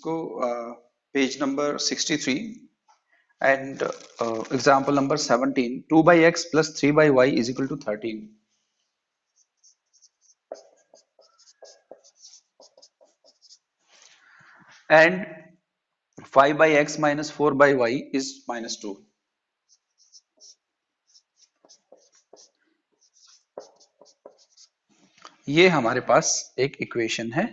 इसको page number 63 and example number 17, 2 by x plus 3 by y is equal to 13 and 5 by x minus 4 by y is minus 2. ये हमारे पास एक equation है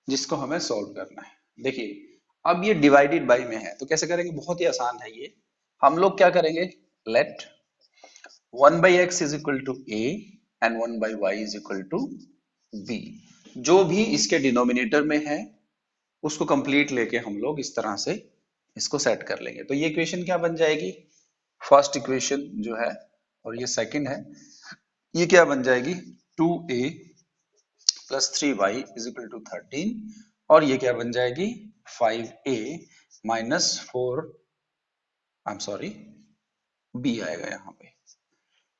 जिसको हमें solve करना है। देखिए अब ये डिवाइडेड बाय में है तो कैसे करेंगे, बहुत ही आसान है ये। हम लोग क्या करेंगे, late 1 by x is equal to a and 1 by y is equal to b। जो भी इसके डिनोमिनेटर में है उसको कंप्लीट लेके हम लोग इस तरह से इसको सेट कर लेंगे। तो ये इक्वेशन क्या बन जाएगी, फर्स्ट इक्वेशन जो है और ये सेकंड है, ये क्या बन जाएगी 2a plus 3y is equal to 13 और ये क्या बन जाएगी 5a minus 4, I am sorry b आएगा यहाँ पे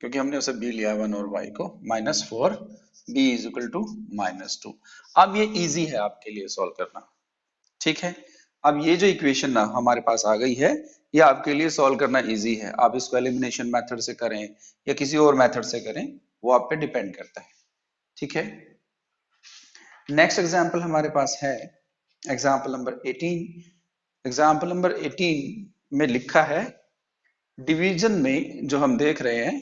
क्योंकि हमने उसे b लिया 1 और y को, minus 4 b is equal to minus 2। अब ये इजी है आपके लिए सॉल्व करना, ठीक है। अब ये जो इक्वेशन ना हमारे पास आ गई है ये आपके लिए सॉल्व करना इजी है। आप इसको एलिमिनेशन मेथड से करें या किसी और मेथड से करें वो आप पे डिपेंड करता है, ठीक है। नेक्स्ट एग्जांपल हमारे पास है एग्जांपल नंबर 18। एग्जांपल नंबर 18 में लिखा है डिवीजन में, जो हम देख रहे हैं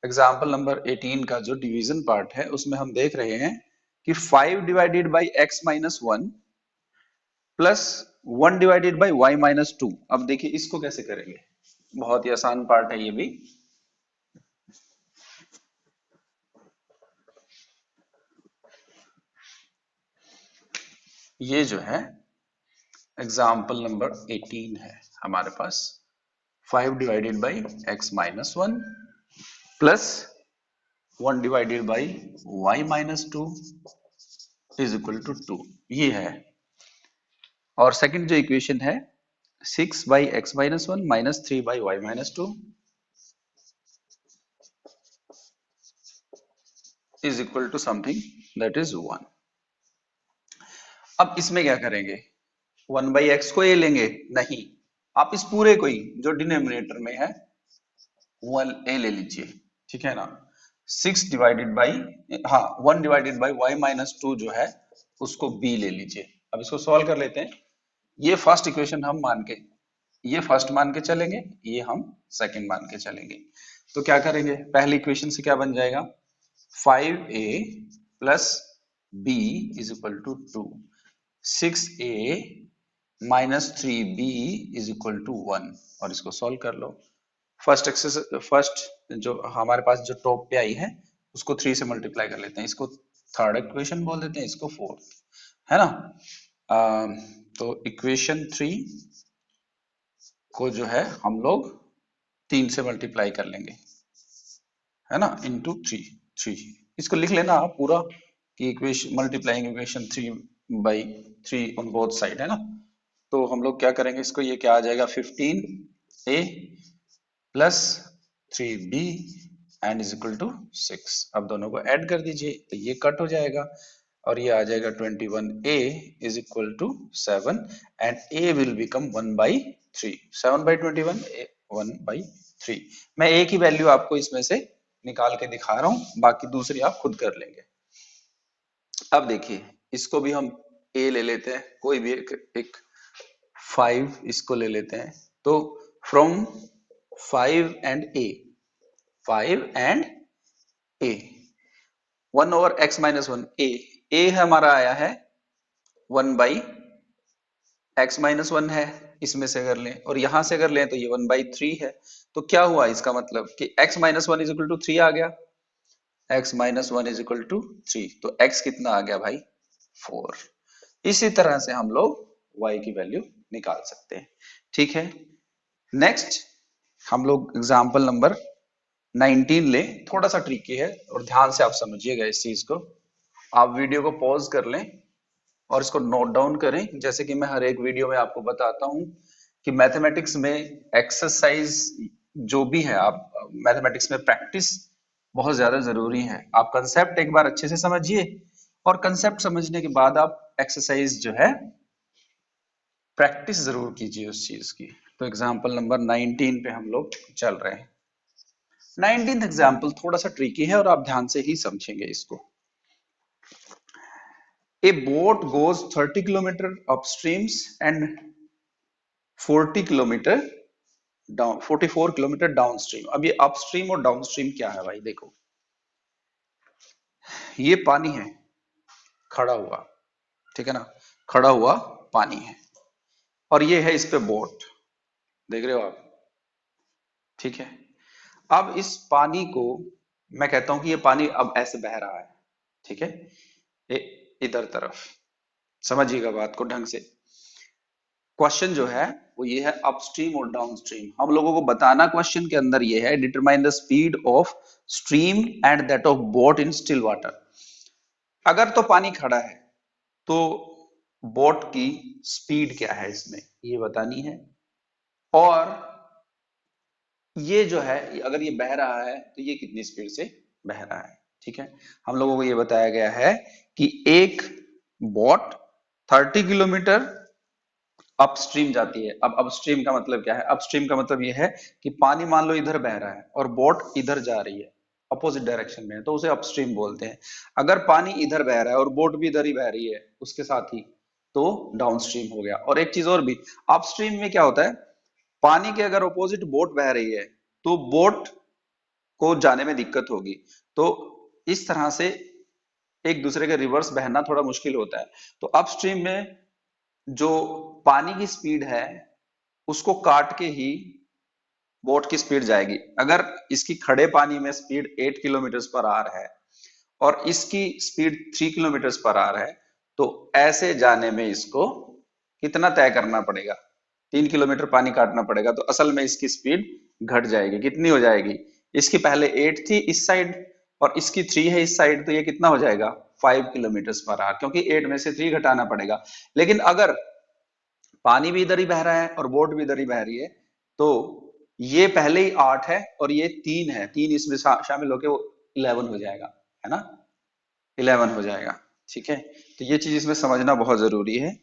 एग्जांपल नंबर 18 का जो डिवीजन पार्ट है उसमें हम देख रहे हैं कि 5 divided by x minus 1 plus 1 divided by y minus 2। अब देखिए इसको कैसे करेंगे, बहुत ही आसान पार्ट है ये भी। ये जो है एग्जाम्पल नंबर 18 है हमारे पास, 5 divided by x minus 1 plus 1 divided by y minus 2 is equal to 2, ये है। और सेकंड जो इक्वेशन है 6 by x minus 1 minus 3 by y minus 2 is equal to something that is 1। अब इसमें क्या करेंगे, 1 बाई एक्स को ये लेंगे, नहीं आप इस पूरे को ही जो डिनोमिनेटर में है वो ए ले लीजिए, ठीक है ना। 6 divided by 1 divided by y minus 2 जो है उसको बी ले लीजिए। अब इसको सॉल्व कर लेते हैं। ये फर्स्ट इक्वेशन हम मान के, ये फर्स्ट मान के चलेंगे, ये हम सेकंड मान के चलेंगे। तो क्या करेंगे, पहली इक्वेशन से क्या बन जाएगा 5a plus b is equal to 2, 6a minus 3b is equal to 1 और इसको सॉल्व कर लो। फर्स्ट जो हमारे पास जो टॉप पे आई है उसको 3 से मल्टीप्लाई कर लेते हैं, इसको थर्ड इक्वेशन बोल देते हैं, इसको फोर्थ, है ना। तो इक्वेशन 3 को जो है हम लोग 3 से मल्टीप्लाई कर लेंगे, है ना, इनटू 3। इसको लिख लेना आप पूरा कि equation multiplying equation 3 by 3 on both side, है ना। तो हम लोग क्या करेंगे इसको, ये क्या आ जाएगा 15a plus 3b and is equal to 6। अब दोनों को ऐड कर दीजिए तो ये कट हो जाएगा और ये आ जाएगा 21a is equal to 7 and a will become 1 by 3। 7 by 21 1 by 3। मैं एक ही वैल्यू आपको इसमें से निकाल के दिखा रहा हूं, बाकी दूसरी आप खुद कर लेंगे। अब देखिए इसको भी हम a ले लेते हैं, कोई भी एक 5 इसको ले लेते हैं। तो from 5 and a, 5 and a 1 over x minus 1 a हमारा आया है 1 बाई x माइनस 1 है, इसमें से अगर लें और यहां से अगर लें तो ये 1 बाई 3 है। तो क्या हुआ इसका मतलब कि x minus 1 is equal to 3 आ गया, x minus 1 is equal to 3। तो x कितना आ गया भाई 4। इसी तरह से हम लोग y की वैल्यू निकाल सकते हैं, ठीक है। नेक्स्ट हम लोग एग्जाम्पल नंबर 19 ले, थोड़ा सा ट्रिकी है और ध्यान से आप समझिएगा इस चीज को। आप वीडियो को पॉज कर लें और इसको नोट डाउन करें। जैसे कि मैं हर एक वीडियो में आपको बताता हूं कि मैथमेटिक्स में एक्सरसाइज जो भी है, आप मैथमेटिक्स में प्रैक्टिस बहुत ज्यादा जरूरी है। आप कंसेप्ट एक बार अच्छे से समझिए और कंसेप्ट समझने के बाद आप एक्सरसाइज जो है प्रैक्टिस जरूर कीजिए उस चीज की। तो एग्जाम्पल नंबर 19 पे हम लोग चल रहे हैं। 19th एग्जाम्पल थोड़ा सा ट्रिकी है और आप ध्यान से ही समझेंगे इसको। A boat goes 30 kilometer upstreams and 40 kilometre down 44 kilometre downstream. अब ये अपस्ट्रीम और डाउनस्ट्रीम क्या है भाई? देखो, ये पानी है खड़ा हुआ, ठीक है ना, खड़ा हुआ पानी है, और ये है इस पे बोट, देख रहे हो आप, ठीक है। अब इस पानी को मैं कहता हूं कि ये पानी अब ऐसे बह रहा है, ठीक है, इधर तरफ। समझिएगा बात को ढंग से। क्वेश्चन जो है वो ये है अपस्ट्रीम और डाउनस्ट्रीम। हम लोगों को बताना क्वेश्चन के अंदर ये है, determine the speed of stream and that of boat in still water. अगर तो पानी खड़ा है तो बोट की स्पीड क्या है इसमें, ये बतानी है। और ये जो है अगर ये बह रहा है तो ये कितनी स्पीड से बह रहा है, ठीक है। हम लोगों को ये बताया गया है कि एक बोट 30 किलोमीटर अपस्ट्रीम जाती है। अब अपस्ट्रीम का मतलब क्या है? अपस्ट्रीम का मतलब ये है कि पानी मान लो इधर बह रहा है और बोट इधर जा रही है, अपोजिट डायरेक्शन में है, तो उसे अपस्ट्रीम बोलते हैं। अगर पानी इधर बह रहा है और बोट भी इधर ही बह रही है उसके साथ ही, तो डाउनस्ट्रीम हो गया। और एक चीज और भी, अपस्ट्रीम में क्या होता है, पानी के अगर अपोजिट बोट बह रही है तो बोट को जाने में दिक्कत होगी। तो इस तरह से एक दूसरे के रिवर्स बहना थोड़ा मुश्किल होता है। तो अपस्ट्रीम में जो पानी की स्पीड है उसको काट के ही बोट की स्पीड जाएगी। अगर इसकी खड़े पानी में स्पीड 8 किलोमीटर पर आवर है और इसकी स्पीड 3 किलोमीटर पर आवर है, तो ऐसे जाने में इसको कितना तय करना पड़ेगा? 3 किलोमीटर पानी काटना पड़ेगा। तो असल में इसकी स्पीड घट जाएगी। कितनी हो जाएगी? इसकी पहले 8 थी इस साइड और इसकी 3 है इस साइड, तो ये कितना हो जाएगा? 5 किलोमीटर पर आवर, क्योंकि 8 में से 3 घटाना पड़ेगा। लेकिन अगर पानी भी इधर ही बह रहा है और बोट भी इधर ही बह रही है, तो ये पहले ही 8 है और ये 3 है, 3 इसमें शामिल होके वो 11 हो जाएगा, है ना, 11 हो जाएगा, ठीक है। तो ये चीज इसमें समझना बहुत जरूरी है।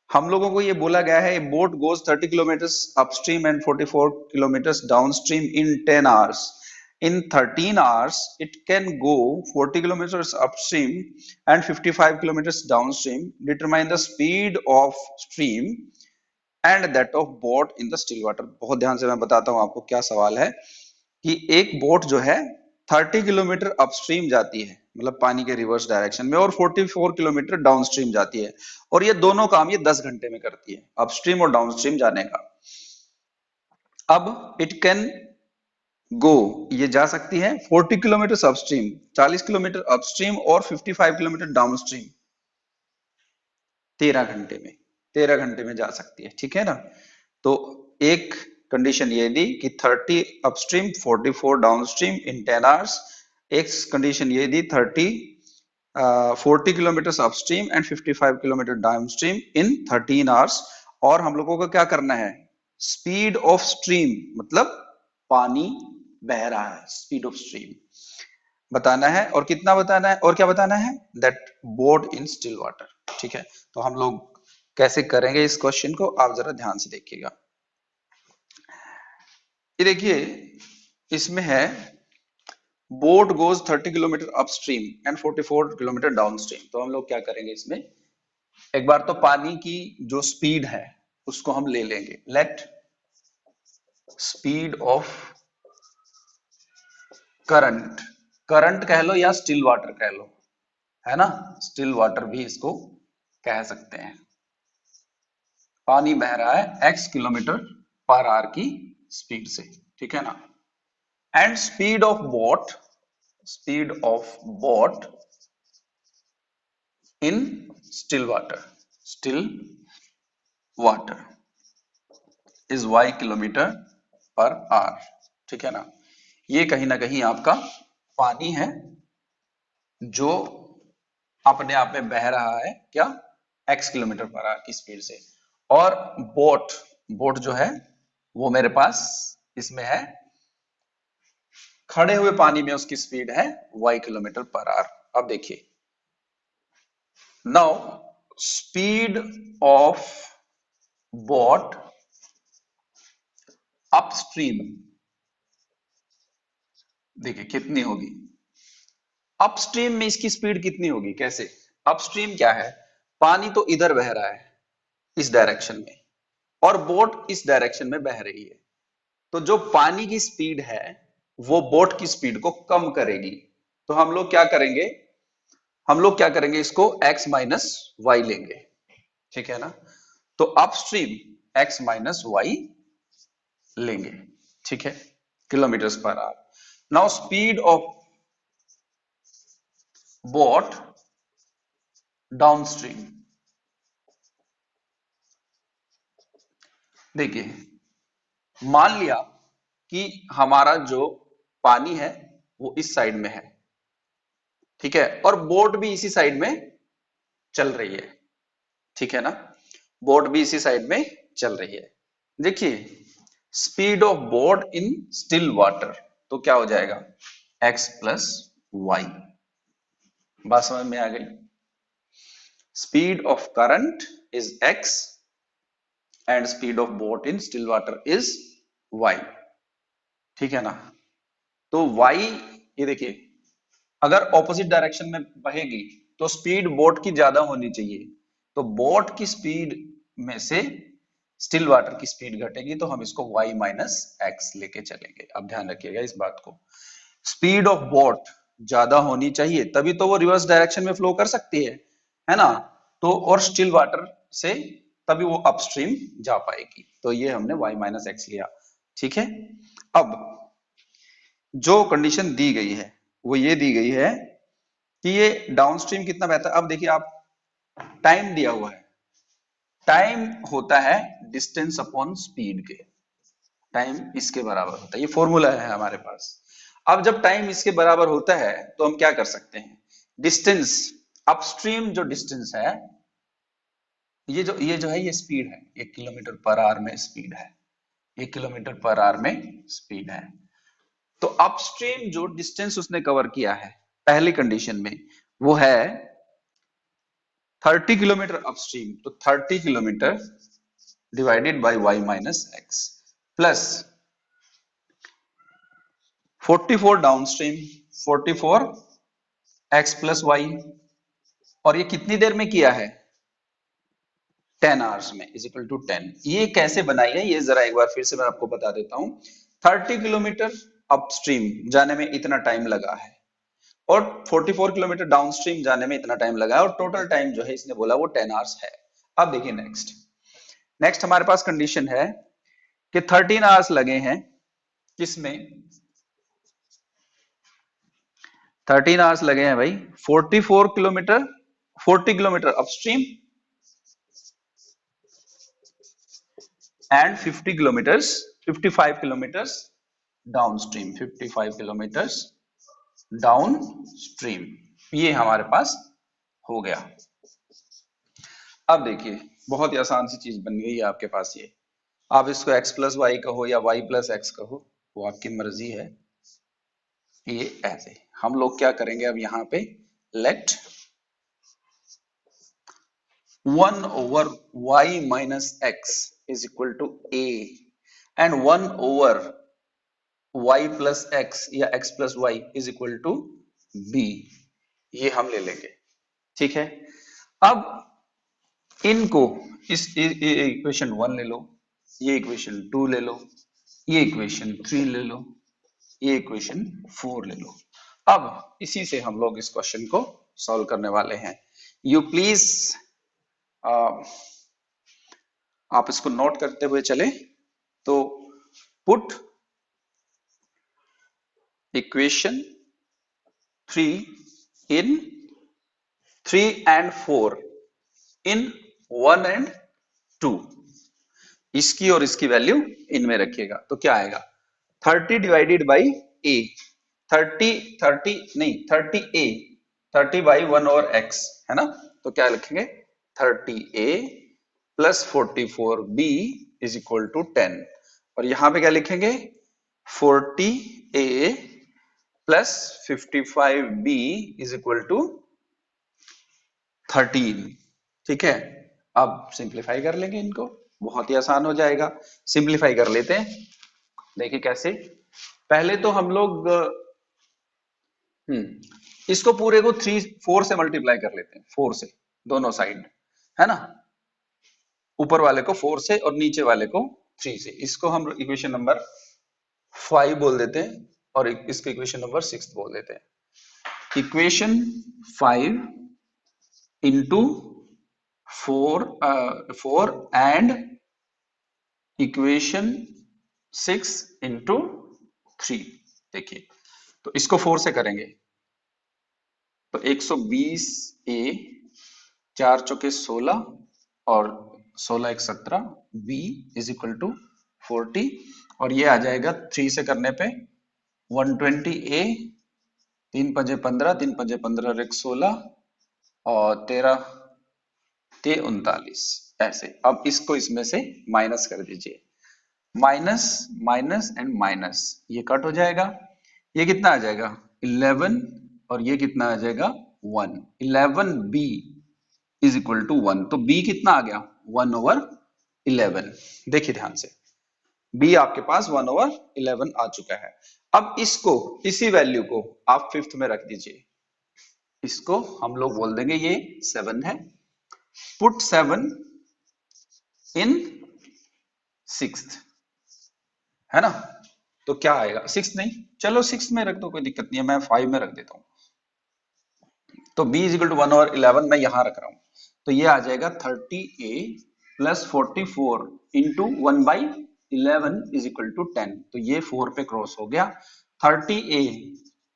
हम लोगों को ये बोला गया है boat goes 30 kilometre upstream and 44 kilometre downstream in 10 hours. In 13 hours, it can go 40 kilometers upstream and 55 kilometers downstream. Determine the speed of stream and that of boat in the still water. बहुत ध्यान से मैं बताता हूँ आपको क्या सवाल है कि एक बोट जो है 30 किलोमीटर अपस्ट्रीम जाती है, मतलब पानी के रिवर्स डायरेक्शन में, और 44 किलोमीटर डाउनस्ट्रीम जाती है, और ये दोनों काम ये 10 घंटे में करती है, अपस्ट्रीम और डाउनस्ट्रीम जाने का। अब इट कैन गो, ये जा सकती है 40 किलोमीटर अपस्ट्रीम, 40 किलोमीटर अपस्ट्रीम, और 55 किलोमीटर डाउनस्ट्रीम 13 घंटे में, 13 घंटे में जा सकती है, ठीक है ना। तो एक कंडीशन ये दी कि 30 अपस्ट्रीम 44 डाउनस्ट्रीम इन 10 आवर्स। एक कंडीशन ये दी 40 kilometre upstream and 55 kilometre downstream in 13 hours. और हम लोगों को क्या करना है? स्पीड ऑफ स्ट्रीम, मतलब पानी बह रहा है, स्पीड ऑफ स्ट्रीम बताना है। और कितना बताना है? और क्या बताना है? That boat in still water, ठीक है। तो हम लोग कैसे करेंगे इस क्वेश्चन को, आप जरा ध्यान से देखिएगा। ये देखिए, इसमें है boat goes 30 kilometre upstream and 44 kilometre downstream. तो हम लोग क्या करेंगे इसमें, एक बार तो पानी की जो स्पीड है उसको हम ले लेंगे। Let speed of current, current कह लो या स्टिल वाटर कह लो, है ना, स्टिल वाटर भी इसको कह सकते हैं। पानी बह रहा है x किलोमीटर पर आवर की स्पीड से, ठीक है ना। And speed of boat, speed of boat in still water, still water is y kilometre per hour, ठीक है ना। ये कहीं ना कहीं आपका पानी है जो अपने आप में बह रहा है, क्या, x किलोमीटर पर आवर की स्पीड से। और बोट, बोट जो है वो मेरे पास इसमें है खड़े हुए पानी में, उसकी स्पीड है y किलोमीटर पर आवर। अब देखिए, now speed of boat upstream, देखिए कितनी होगी अपस्ट्रीम में, इसकी स्पीड कितनी होगी, कैसे? अपस्ट्रीम क्या है, पानी तो इधर बह रहा है इस डायरेक्शन में, और बोट इस डायरेक्शन में बह रही है, तो जो पानी की स्पीड है वो बोट की स्पीड को कम करेगी। तो हम लोग क्या करेंगे, इसको x माइनस वाई लेंगे, ठीक है ना। तो अपस्ट्रीम x माइनस वाई लेंगे, ठीक है, kilometre per hour. Now speed of boat downstream, देखिए मान लिया कि हमारा जो पानी है वो इस साइड में है, ठीक है, और बोट भी इसी साइड में चल रही है, ठीक है ना, बोट भी इसी साइड में चल रही है। देखिए speed of boat in still water, तो क्या हो जाएगा x प्लस वाई, बात समझ में आ गई। Speed of current is x and speed of boat in still water is y, ठीक है ना। तो y, ये देखिए अगर ऑपोजिट डायरेक्शन में बहेगी तो स्पीड बोट की ज्यादा होनी चाहिए, तो बोट की स्पीड में से स्टिल वाटर की स्पीड घटेगी, तो हम इसको y माइनस एक्स लेके चलेंगे। अब ध्यान रखिएगा इस बात को, स्पीड ऑफ बोट ज्यादा होनी चाहिए तभी तो वो रिवर्स डायरेक्शन में फ्लो कर सकती है ना, तो और स्टिल वाटर से तभी वो अपस्ट्रीम जा पाएगी, तो ये हमने y माइनस एक्स लिया, ठीक है। अब जो कंडीशन दी गई है वो ये दी गई है कि ये डाउनस्ट्रीम कितना बहता है। अब देखिए आप, टाइम दिया हुआ है, टाइम होता है डिस्टेंस अपॉन स्पीड के, टाइम इसके बराबर होता है, ये फॉर्मूला है हमारे पास। अब जब टाइम इसके बराबर होता है तो हम क्या कर सकते हैं, डिस्टेंस अपस्ट्रीम जो डिस्टेंस है, ये जो है ये स्पीड है, 1 किलोमीटर पर आवर में स्पीड है, 1 किलोमीटर पर आवर में स्पीड है। तो अपस्ट्रीम जो डिस्टेंस उसने कवर किया है पहली कंडीशन में वो है 30 किलोमीटर अपस्ट्रीम, तो 30 kilometre divided by y minus x plus 44 downstream, 44 x plus y, और ये कितनी देर में किया है 10 आवर्स में, इज इक्वल टू 10। ये कैसे बनाई है ये जरा एक बार फिर से मैं आपको बता देता हूं। 30 किलोमीटर अपस्ट्रीम जाने में इतना टाइम लगा है और 44 किलोमीटर डाउनस्ट्रीम जाने में इतना टाइम लगा है, और टोटल टाइम जो है इसने बोला वो 10 आवर्स है। अब देखिए नेक्स्ट नेक्स्ट हमारे पास कंडीशन है कि 13 आवर्स लगे हैं, किसमें 13 आवर्स लगे हैं भाई, 44 kilometre 40 kilometre upstream and 50 kilometres 55 kilometres downstream, 55 kilometres downstream, ये हमारे पास हो गया। अब देखिए बहुत ही आसान सी चीज बन गई है आपके पास, ये आप इसको x प्लस वाई कहो या y प्लस एक्स कहो, वो आपकी मर्जी है। ये ऐसे हम लोग क्या करेंगे अब यहाँ पे, late 1 over y minus x is equal to a and 1 over y plus x या x plus y is equal to b, ये हम ले लेंगे, ठीक है। अब इनको इस इक्वेशन 1 ले लो, ये इक्वेशन 2 ले लो, ये इक्वेशन 3 ले लो, ये इक्वेशन 4 ले लो। अब इसी से हम लोग इस क्वेश्चन को सॉल्व करने वाले हैं। यू प्लीज आप इसको नोट करते हुए चले, तो put equation 3 in 3 and 4 in 1 and 2, इसकी और इसकी वैल्यू इनमें रखिएगा, तो क्या आएगा 30 डिवाइडेड बाई ए, 30 नहीं 30a, 30 बाई 1 और x है ना, तो क्या लिखेंगे 30a plus 44b is equal to 10, और यहां पे क्या लिखेंगे 40a plus 55b is equal to 13, ठीक है। अब सिंप्लीफाई कर लेंगे इनको, बहुत ही आसान हो जाएगा। सिंप्लीफाई कर लेते हैं, देखिए कैसे। पहले तो हम लोग इसको पूरे को 4 से मल्टीप्लाई कर लेते हैं, 4 से दोनों साइड, है ना। ऊपर वाले को 4 से और नीचे वाले को 3 से। इसको हम इक्वेशन नंबर 5 बोल देते हैं और इसको इक्वेशन नंबर 6 बोल देते हैं। Equation 5 into 4 and equation 6 into 3। देखिए, तो इसको 4 से करेंगे तो 120 ए, 4 चौके 16 और 16 एक 17, बी इज इक्वल टू 40 और ये आ जाएगा 3 से करने पे 120 ए, 3 पंजे 15, 3 पंजे 15 एक 16 और 13 ते 39। ऐसे अब इसको इसमें से माइनस कर दीजिए, माइनस माइनस एंड माइनस, ये कट हो जाएगा। ये कितना आ जाएगा 11 और ये कितना आ जाएगा 1। 11b इज इक्वल टू 1, तो b कितना आ गया 1/11। देखिए ध्यान से, b आपके पास 1/11 आ चुका है। अब इसको, इसी वैल्यू को आप फिफ्थ में रख दीजिए, इसको हम लोग बोल देंगे ये 7 है। पुट 7 इन सिक्स्थ, है ना। तो क्या आएगा 6 नहीं, चलो 6 में रख दो, कोई दिक्कत नहीं है, मैं 5 में रख देता हूं। तो b इज इक्वल टू 1/11 मैं यहां रख रहा हूं, तो ये आ जाएगा 30a plus 44 into 1/11 is equal to 10। तो ये 4 पे क्रॉस हो गया। 30a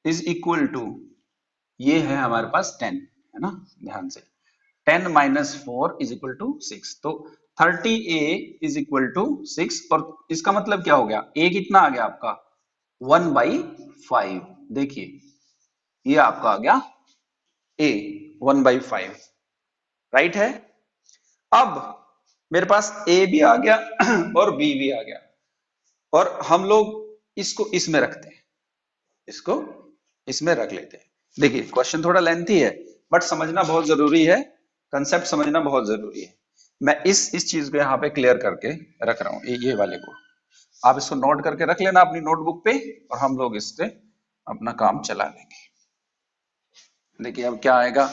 इज इक्वल टू, ये है हमारे पास 10, है ना, ध्यान से। 10 माइनस 4 इज इक्वल टू 6। तो 30a इज इक्वल टू 6 और इसका मतलब क्या हो गया, a कितना आ गया आपका 1/5। देखिए ये आपका आ गया a 1/5, राइट है। अब मेरे पास a भी आ गया और b भी आ गया और हम लोग इसको इसमें रखते हैं, इसको इसमें रख लेते हैं। देखिए क्वेश्चन थोड़ा लेंथी है बट समझना बहुत जरूरी है, कंसेप्ट समझना बहुत जरूरी है। मैं इस चीज को यहाँ पे क्लियर करके रख रहा हूँ, ये वाले को आप इसको नोट करके रख लेना अपनी नोटबुक पे और हम लोग इससे अपना काम चला लेंगे। देखिए अब क्या आएगा,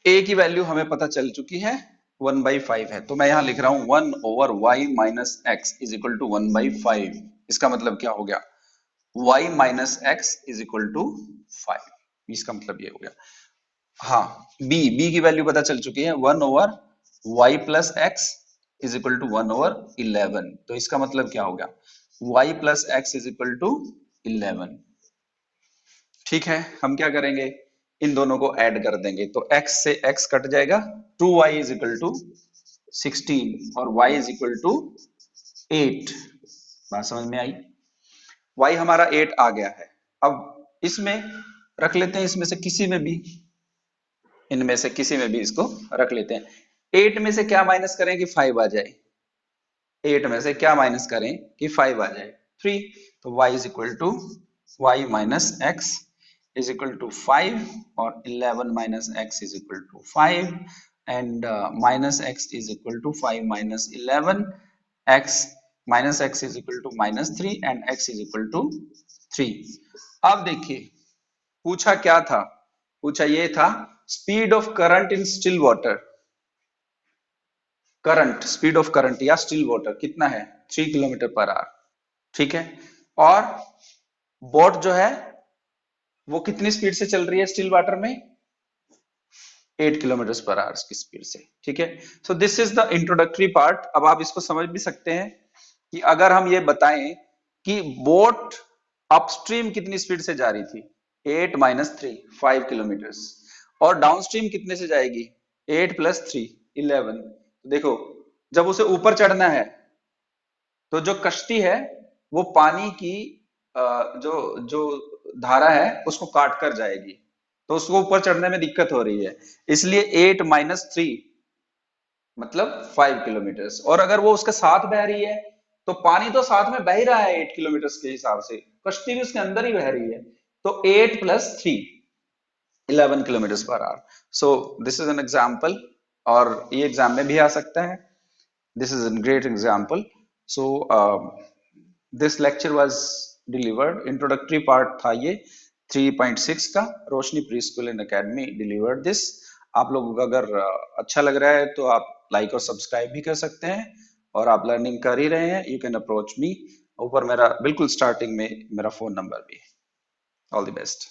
a की वैल्यू हमें पता चल चुकी है 1/5 है, तो मैं यहां लिख रहा हूं 1/y minus x is equal to 1/5। इसका मतलब क्या हो गया y minus x is equal to 5, इसका मतलब ये हो गया। हाँ, b की वैल्यू पता चल चुकी है 1/y plus x is equal to 1/11। तो इसका मतलब क्या हो गया y plus x is equal to 11। ठीक है, हम क्या करेंगे, इन दोनों को ऐड कर देंगे तो x से x कट जाएगा, 2y इज इक्वल टू 16 और y इज इक्वल टू 8। बात समझ में आई, y हमारा 8 आ गया है। अब इसमें रख लेते हैं, इसमें से किसी में भी, इनमें से किसी में भी इसको रख लेते हैं। 8 में से क्या माइनस करें कि 5 आ जाए, 8 में से क्या माइनस करें कि 5 आ जाए 3। तो y is equal to y minus x is equal to 5 और 11 minus x is equal to 5 and minus x is equal to 5 minus 11, x minus x is equal to -3 and x is equal to 3। अब देखिए पूछा क्या था, पूछा ये था speed of current in still water. Current, speed of current या still water कितना है 3 किलोमीटर पर आवर, ठीक है। और बोट जो है वो कितनी स्पीड से चल रही है स्टिल वाटर में 8 किलोमीटर पर आवर की स्पीड से, ठीक है। So this is the introductory part. अब आप इसको समझ भी सकते हैं कि अगर हम ये बताएं कि बोट अपस्ट्रीम कितनी स्पीड से जा रही थी 8 माइनस 3 5 किलोमीटर और डाउनस्ट्रीम कितने से जाएगी 8 प्लस 3 11। देखो जब उसे ऊपर चढ़ना है तो जो कश्ती है वो पानी की जो जो धारा है उसको काट कर जाएगी, तो उसको ऊपर चढ़ने में दिक्कत हो रही है, इसलिए 8 माइनस 3 मतलब 5 किलोमीटर। और अगर वो उसके साथ बह रही है तो पानी तो साथ में बह ही रहा है 8 किलोमीटर के हिसाब से, कश्ती भी उसके अंदर ही बह रही है, तो 8 plus 3 11 kilometers per hour. So this is an example और ये एग्जाम में भी आ सकता है। This is a great example. So this lecture was delivered, introductory part था ये 3.6 का। Roshni pre school and academy delivered this. आप लोगों को अगर अच्छा लग रहा है तो आप लाइक और सब्सक्राइब भी कर सकते हैं, और आप लर्निंग कर ही रहे हैं, यू कैन अप्रोच मी। ऊपर मेरा बिल्कुल स्टार्टिंग में मेरा फोन नंबर भी है। All the best.